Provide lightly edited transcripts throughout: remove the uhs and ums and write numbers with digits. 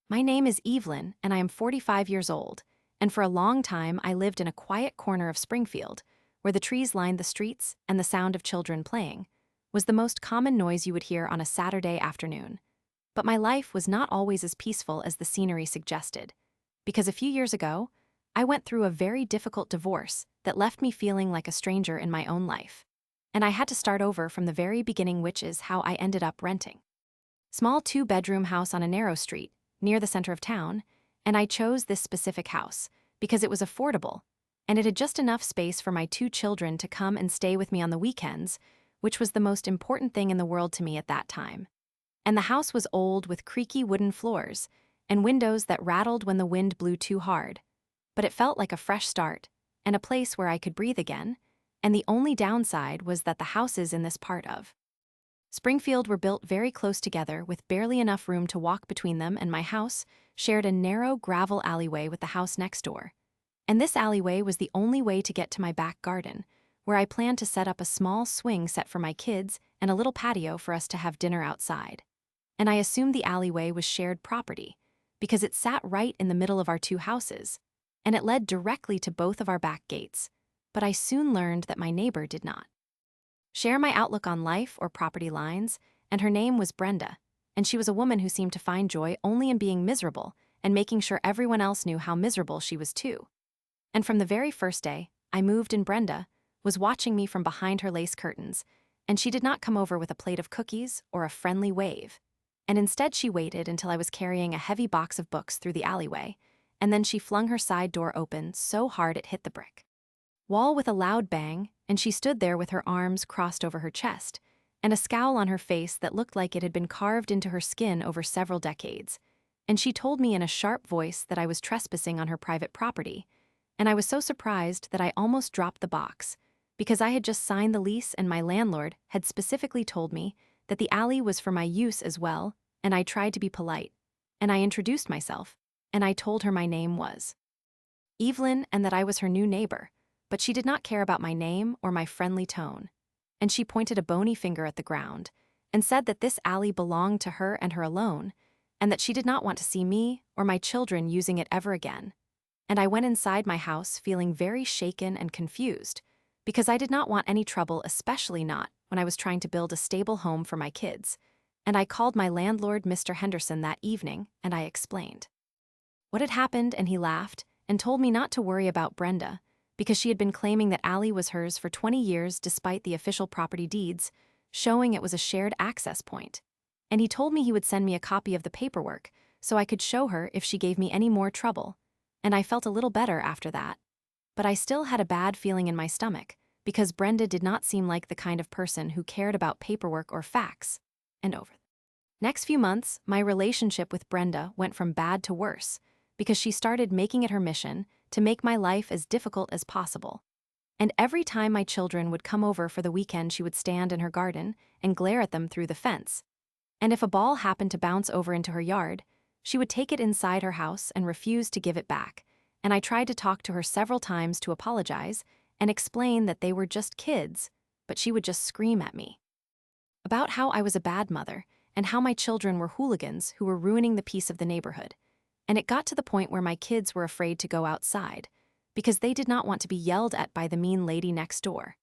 My name is Evelyn, and I am 45 years old, and for a long time I lived in a quiet corner of Springfield, where the trees lined the streets and the sound of children playing was the most common noise you would hear on a Saturday afternoon. But my life was not always as peaceful as the scenery suggested, because a few years ago, I went through a very difficult divorce that left me feeling like a stranger in my own life. And I had to start over from the very beginning, which is how I ended up renting. Small two-bedroom house on a narrow street, near the center of town, and I chose this specific house because it was affordable, and it had just enough space for my two children to come and stay with me on the weekends, which was the most important thing in the world to me at that time. And the house was old with creaky wooden floors and windows that rattled when the wind blew too hard. But it felt like a fresh start and a place where I could breathe again, and the only downside was that the houses in this part of Springfield were built very close together with barely enough room to walk between them, and my house shared a narrow gravel alleyway with the house next door. And this alleyway was the only way to get to my back garden, where I planned to set up a small swing set for my kids and a little patio for us to have dinner outside. And I assumed the alleyway was shared property, because it sat right in the middle of our two houses, and it led directly to both of our back gates. But I soon learned that my neighbor did not share my outlook on life or property lines, and her name was Brenda, and she was a woman who seemed to find joy only in being miserable and making sure everyone else knew how miserable she was too. And from the very first day I moved in, Brenda was watching me from behind her lace curtains, and she did not come over with a plate of cookies or a friendly wave. And instead she waited until I was carrying a heavy box of books through the alleyway, and then she flung her side door open so hard it hit the brick wall with a loud bang, and she stood there with her arms crossed over her chest, and a scowl on her face that looked like it had been carved into her skin over several decades. And she told me in a sharp voice that I was trespassing on her private property, and I was so surprised that I almost dropped the box, because I had just signed the lease and my landlord had specifically told me that the alley was for my use as well, and I tried to be polite, and I introduced myself, and I told her my name was Evelyn and that I was her new neighbor. But she did not care about my name or my friendly tone, and she pointed a bony finger at the ground and said that this alley belonged to her and her alone, and that she did not want to see me or my children using it ever again. And I went inside my house feeling very shaken and confused, because I did not want any trouble, especially not when I was trying to build a stable home for my kids. And I called my landlord, Mr. Henderson, that evening, and I explained what had happened, and he laughed and told me not to worry about Brenda, because she had been claiming that alley was hers for 20 years despite the official property deeds, showing it was a shared access point. And he told me he would send me a copy of the paperwork so I could show her if she gave me any more trouble, and I felt a little better after that. But I still had a bad feeling in my stomach, because Brenda did not seem like the kind of person who cared about paperwork or facts. And over the next few months, my relationship with Brenda went from bad to worse, because she started making it her mission to make my life as difficult as possible. And every time my children would come over for the weekend, she would stand in her garden and glare at them through the fence. And if a ball happened to bounce over into her yard, she would take it inside her house and refuse to give it back. And I tried to talk to her several times to apologize and explain that they were just kids, but she would just scream at me about how I was a bad mother and how my children were hooligans who were ruining the peace of the neighborhood. And it got to the point where my kids were afraid to go outside, because they did not want to be yelled at by the mean lady next door.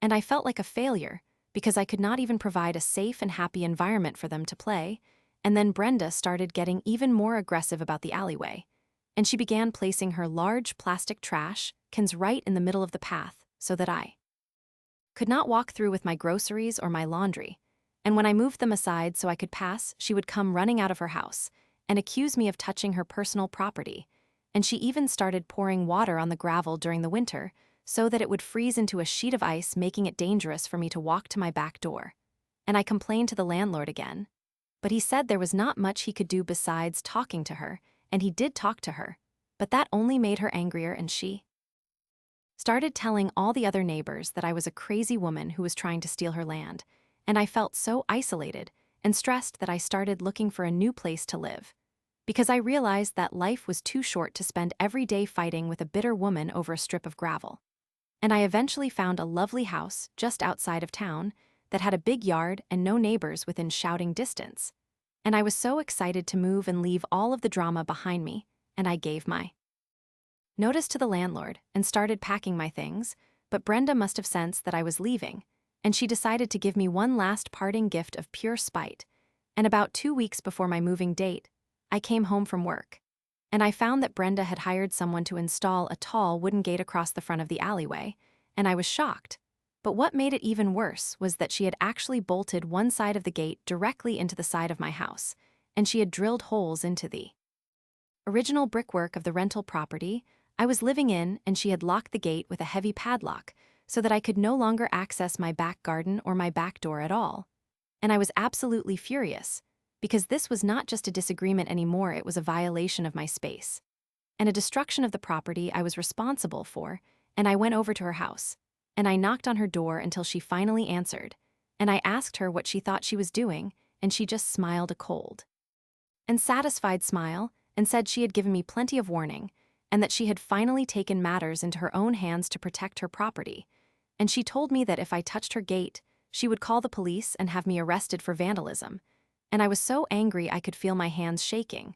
And I felt like a failure, because I could not even provide a safe and happy environment for them to play. And then Brenda started getting even more aggressive about the alleyway, and she began placing her large plastic trash cans right in the middle of the path so that I could not walk through with my groceries or my laundry. And when I moved them aside so I could pass, she would come running out of her house and accuse me of touching her personal property, and she even started pouring water on the gravel during the winter so that it would freeze into a sheet of ice, making it dangerous for me to walk to my back door. And I complained to the landlord again, but he said there was not much he could do besides talking to her, and he did talk to her, but that only made her angrier, and she started telling all the other neighbors that I was a crazy woman who was trying to steal her land, and I felt so isolated and stressed that I started looking for a new place to live, because I realized that life was too short to spend every day fighting with a bitter woman over a strip of gravel. And I eventually found a lovely house just outside of town that had a big yard and no neighbors within shouting distance. and I was so excited to move and leave all of the drama behind me, and I gave my notice to the landlord and started packing my things, but Brenda must have sensed that I was leaving, and she decided to give me one last parting gift of pure spite. And about 2 weeks before my moving date, I came home from work, and I found that Brenda had hired someone to install a tall wooden gate across the front of the alleyway, and I was shocked. But what made it even worse was that she had actually bolted one side of the gate directly into the side of my house, and she had drilled holes into the original brickwork of the rental property I was living in, and she had locked the gate with a heavy padlock so that I could no longer access my back garden or my back door at all. And I was absolutely furious, because this was not just a disagreement anymore, it was a violation of my space and a destruction of the property I was responsible for. And I went over to her house, and I knocked on her door until she finally answered, and I asked her what she thought she was doing, and she just smiled a cold and satisfied smile and said she had given me plenty of warning, and that she had finally taken matters into her own hands to protect her property. And she told me that if I touched her gate, she would call the police and have me arrested for vandalism. And I was so angry I could feel my hands shaking.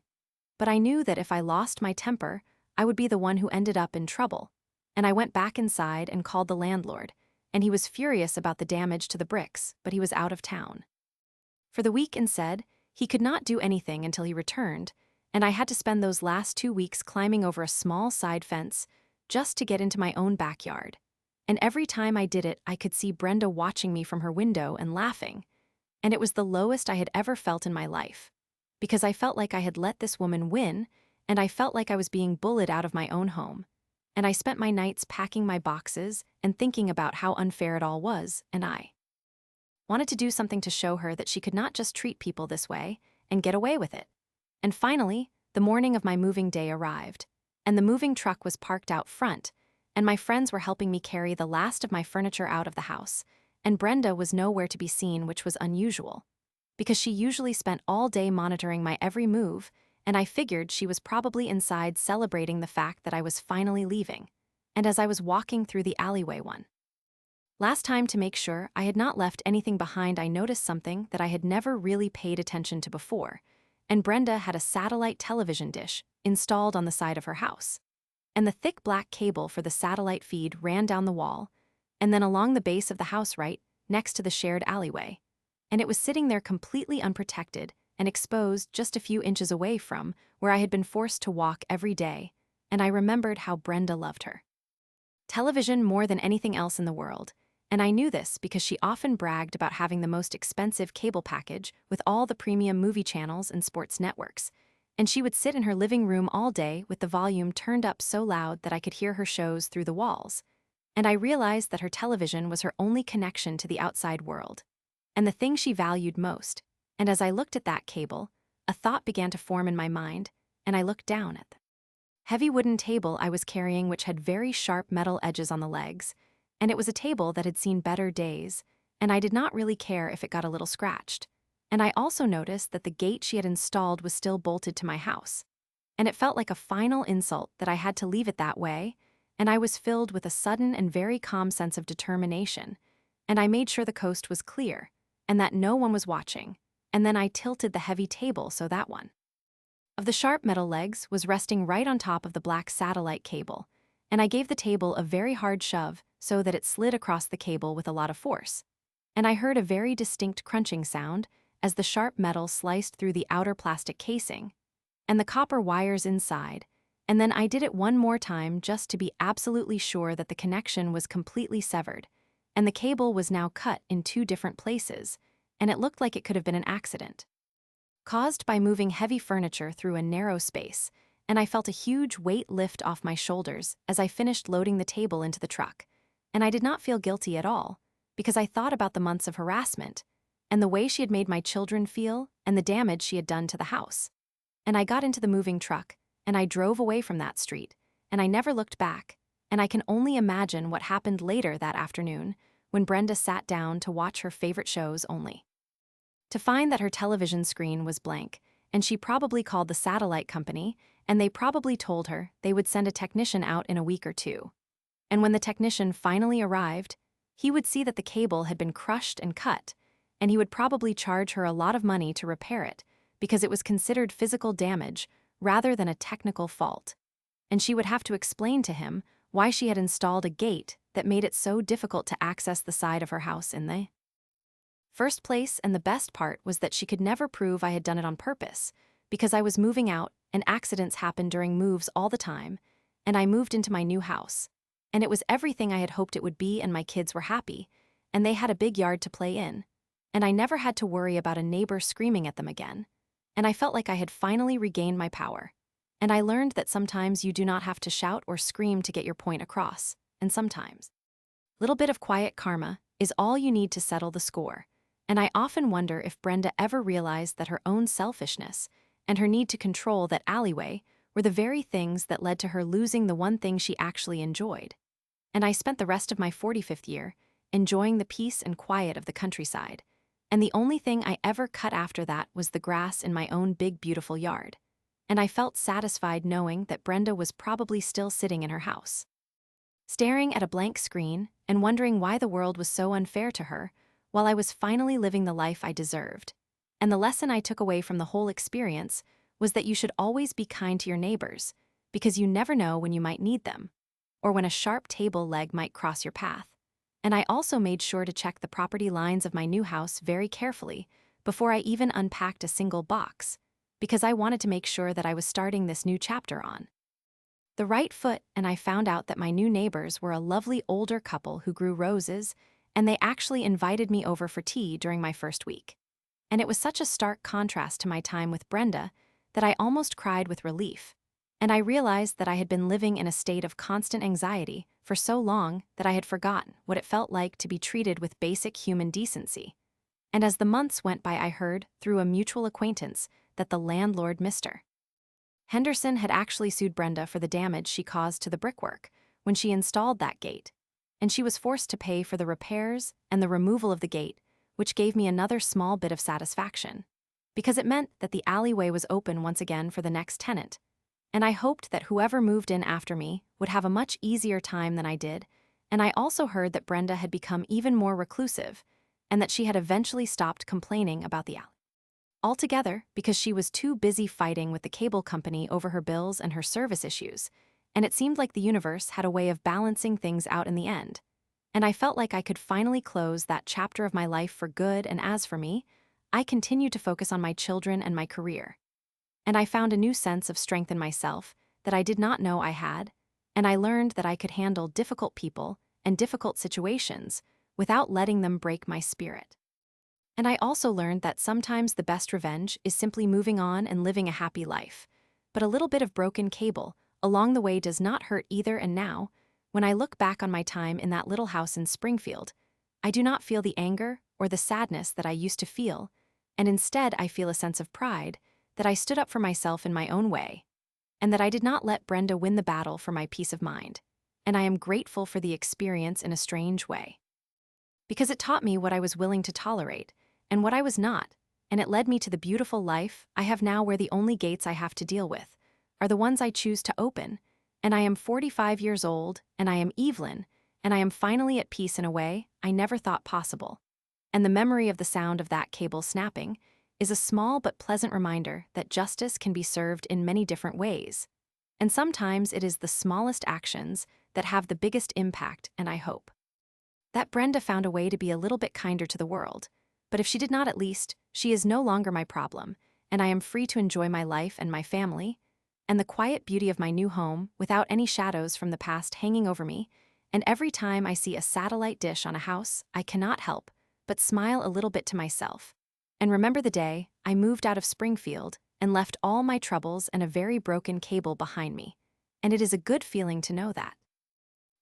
But I knew that if I lost my temper, I would be the one who ended up in trouble. And I went back inside and called the landlord, and he was furious about the damage to the bricks, but he was out of town for the week and said he could not do anything until he returned, and I had to spend those last 2 weeks climbing over a small side fence just to get into my own backyard. And every time I did it, I could see Brenda watching me from her window and laughing. And it was the lowest I had ever felt in my life, because I felt like I had let this woman win, and I felt like I was being bullied out of my own home. And I spent my nights packing my boxes and thinking about how unfair it all was, and I wanted to do something to show her that she could not just treat people this way and get away with it. And finally, the morning of my moving day arrived, and the moving truck was parked out front, and my friends were helping me carry the last of my furniture out of the house, and Brenda was nowhere to be seen, which was unusual, because she usually spent all day monitoring my every move, and I figured she was probably inside celebrating the fact that I was finally leaving. And as I was walking through the alleyway one last time to make sure I had not left anything behind, I noticed something that I had never really paid attention to before, and Brenda had a satellite television dish installed on the side of her house. And the thick black cable for the satellite feed ran down the wall, and then along the base of the house right next to the shared alleyway. And it was sitting there completely unprotected and exposed just a few inches away from where I had been forced to walk every day, and I remembered how Brenda loved her television more than anything else in the world. And I knew this because she often bragged about having the most expensive cable package with all the premium movie channels and sports networks. And she would sit in her living room all day with the volume turned up so loud that I could hear her shows through the walls. And I realized that her television was her only connection to the outside world, and the thing she valued most. And as I looked at that cable, a thought began to form in my mind, and I looked down at the heavy wooden table I was carrying, which had very sharp metal edges on the legs, and it was a table that had seen better days, and I did not really care if it got a little scratched. And I also noticed that the gate she had installed was still bolted to my house. And it felt like a final insult that I had to leave it that way, and I was filled with a sudden and very calm sense of determination. And I made sure the coast was clear, and that no one was watching, and then I tilted the heavy table so that one of the sharp metal legs was resting right on top of the black satellite cable, and I gave the table a very hard shove so that it slid across the cable with a lot of force. And I heard a very distinct crunching sound as the sharp metal sliced through the outer plastic casing and the copper wires inside, and then I did it one more time just to be absolutely sure that the connection was completely severed, and the cable was now cut in 2 different places, and it looked like it could have been an accident caused by moving heavy furniture through a narrow space, and I felt a huge weight lift off my shoulders as I finished loading the table into the truck. And I did not feel guilty at all, because I thought about the months of harassment, and the way she had made my children feel, and the damage she had done to the house. And I got into the moving truck, and I drove away from that street, and I never looked back, and I can only imagine what happened later that afternoon when Brenda sat down to watch her favorite shows only to find that her television screen was blank, and she probably called the satellite company, and they probably told her they would send a technician out in a week or 2. And when the technician finally arrived, he would see that the cable had been crushed and cut, and he would probably charge her a lot of money to repair it, because it was considered physical damage rather than a technical fault. And she would have to explain to him why she had installed a gate that made it so difficult to access the side of her house in the first place. And the best part was that she could never prove I had done it on purpose, because I was moving out and accidents happened during moves all the time, and I moved into my new house. And it was everything I had hoped it would be, and my kids were happy, and they had a big yard to play in. And I never had to worry about a neighbor screaming at them again. And I felt like I had finally regained my power. And I learned that sometimes you do not have to shout or scream to get your point across, and sometimes little bit of quiet karma is all you need to settle the score. And I often wonder if Brenda ever realized that her own selfishness and her need to control that alleyway were the very things that led to her losing the one thing she actually enjoyed. And I spent the rest of my 45th year enjoying the peace and quiet of the countryside, and the only thing I ever cut after that was the grass in my own big beautiful yard. And I felt satisfied knowing that Brenda was probably still sitting in her house, staring at a blank screen and wondering why the world was so unfair to her, while I was finally living the life I deserved. And the lesson I took away from the whole experience was that you should always be kind to your neighbors, because you never know when you might need them, or when a sharp table leg might cross your path. And I also made sure to check the property lines of my new house very carefully before I even unpacked a single box, because I wanted to make sure that I was starting this new chapter on the right foot. And I found out that my new neighbors were a lovely older couple who grew roses, and they actually invited me over for tea during my first week. And it was such a stark contrast to my time with Brenda that I almost cried with relief. And I realized that I had been living in a state of constant anxiety for so long that I had forgotten what it felt like to be treated with basic human decency. And as the months went by, I heard, through a mutual acquaintance, that the landlord, Mr. Henderson, had actually sued Brenda for the damage she caused to the brickwork when she installed that gate, and she was forced to pay for the repairs and the removal of the gate, which gave me another small bit of satisfaction, because it meant that the alleyway was open once again for the next tenant. And I hoped that whoever moved in after me would have a much easier time than I did. And I also heard that Brenda had become even more reclusive, and that she had eventually stopped complaining about the alley altogether because she was too busy fighting with the cable company over her bills and her service issues. And it seemed like the universe had a way of balancing things out in the end. And I felt like I could finally close that chapter of my life for good. And as for me, I continued to focus on my children and my career. And I found a new sense of strength in myself that I did not know I had, and I learned that I could handle difficult people and difficult situations without letting them break my spirit. And I also learned that sometimes the best revenge is simply moving on and living a happy life. But a little bit of broken cable along the way does not hurt either. And now, when I look back on my time in that little house in Springfield, I do not feel the anger or the sadness that I used to feel, and instead I feel a sense of pride that I stood up for myself in my own way, and that I did not let Brenda win the battle for my peace of mind. And I am grateful for the experience in a strange way, because it taught me what I was willing to tolerate and what I was not, and it led me to the beautiful life I have now, where the only gates I have to deal with are the ones I choose to open. And I am 45 years old, and I am Evelyn, and I am finally at peace in a way I never thought possible. And the memory of the sound of that cable snapping is a small but pleasant reminder that justice can be served in many different ways. And sometimes it is the smallest actions that have the biggest impact. And I hope that Brenda found a way to be a little bit kinder to the world. But if she did not, at least she is no longer my problem, and I am free to enjoy my life and my family, and the quiet beauty of my new home without any shadows from the past hanging over me. And every time I see a satellite dish on a house, I cannot help but smile a little bit to myself and remember the day I moved out of Springfield and left all my troubles and a very broken cable behind me. And it is a good feeling to know that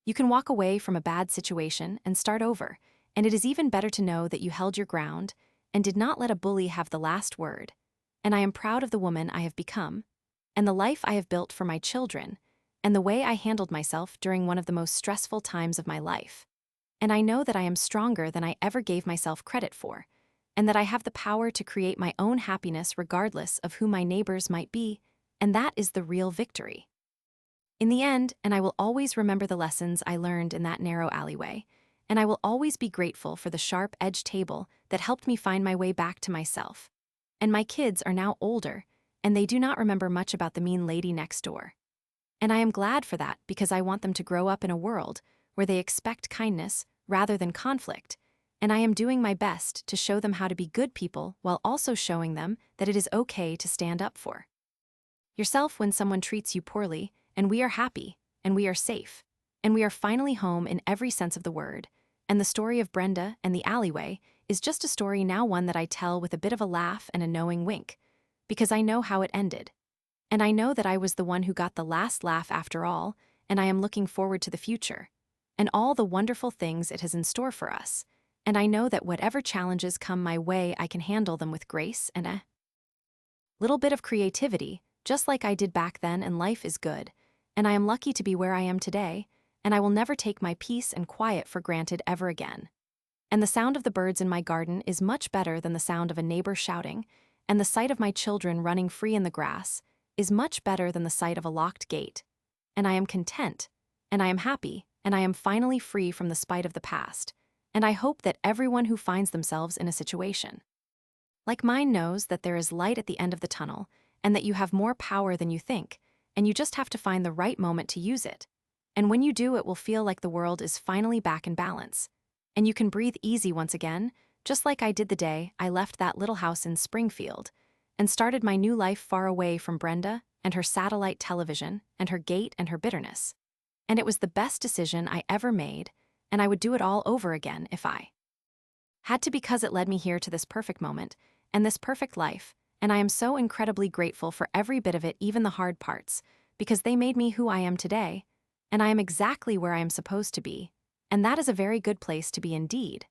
you can walk away from a bad situation and start over. And it is even better to know that you held your ground and did not let a bully have the last word. And I am proud of the woman I have become, and the life I have built for my children, and the way I handled myself during one of the most stressful times of my life. And I know that I am stronger than I ever gave myself credit for, and that I have the power to create my own happiness regardless of who my neighbors might be, and that is the real victory. In the end, and I will always remember the lessons I learned in that narrow alleyway, and I will always be grateful for the sharp-edged table that helped me find my way back to myself. And my kids are now older, and they do not remember much about the mean lady next door. And I am glad for that because I want them to grow up in a world where they expect kindness rather than conflict, and I am doing my best to show them how to be good people while also showing them that it is okay to stand up for yourself when someone treats you poorly, and we are happy, and we are safe, and we are finally home in every sense of the word. And the story of Brenda and the alleyway is just a story now, one that I tell with a bit of a laugh and a knowing wink, because I know how it ended. And I know that I was the one who got the last laugh after all, and I am looking forward to the future and all the wonderful things it has in store for us. And I know that whatever challenges come my way, I can handle them with grace and a little bit of creativity, just like I did back then, and life is good. And I am lucky to be where I am today, and I will never take my peace and quiet for granted ever again. And the sound of the birds in my garden is much better than the sound of a neighbor shouting, and the sight of my children running free in the grass is much better than the sight of a locked gate. And I am content, and I am happy, and I am finally free from the spite of the past. And I hope that everyone who finds themselves in a situation like mine knows that there is light at the end of the tunnel, and that you have more power than you think, and you just have to find the right moment to use it. And when you do, it will feel like the world is finally back in balance. And you can breathe easy once again, just like I did the day I left that little house in Springfield and started my new life far away from Brenda and her satellite television and her gate and her bitterness. And it was the best decision I ever made, and I would do it all over again if I had to, because it led me here to this perfect moment and this perfect life, and I am so incredibly grateful for every bit of it, even the hard parts, because they made me who I am today, and I am exactly where I am supposed to be, and that is a very good place to be indeed.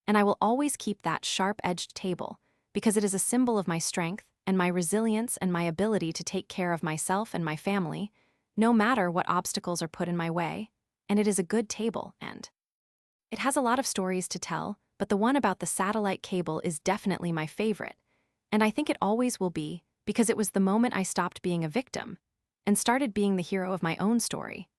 And I will always keep that sharp-edged table, because it is a symbol of my strength and my resilience and my ability to take care of myself and my family, no matter what obstacles are put in my way, and it is a good table, and it has a lot of stories to tell, but the one about the satellite cable is definitely my favorite, and I think it always will be, because it was the moment I stopped being a victim and started being the hero of my own story.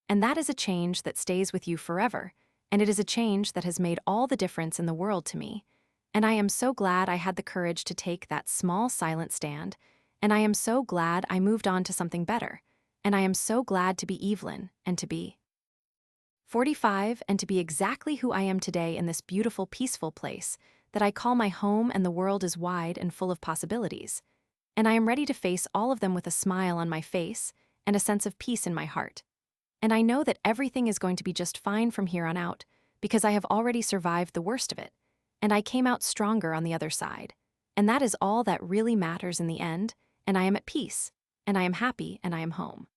And that is a change that stays with you forever, and it is a change that has made all the difference in the world to me. And I am so glad I had the courage to take that small silent stand, and I am so glad I moved on to something better, and I am so glad to be Evelyn and to be 45 and to be exactly who I am today in this beautiful, peaceful place that I call my home, and the world is wide and full of possibilities. And I am ready to face all of them with a smile on my face and a sense of peace in my heart. And I know that everything is going to be just fine from here on out, because I have already survived the worst of it, and I came out stronger on the other side. And that is all that really matters in the end, and I am at peace, and I am happy, and I am home.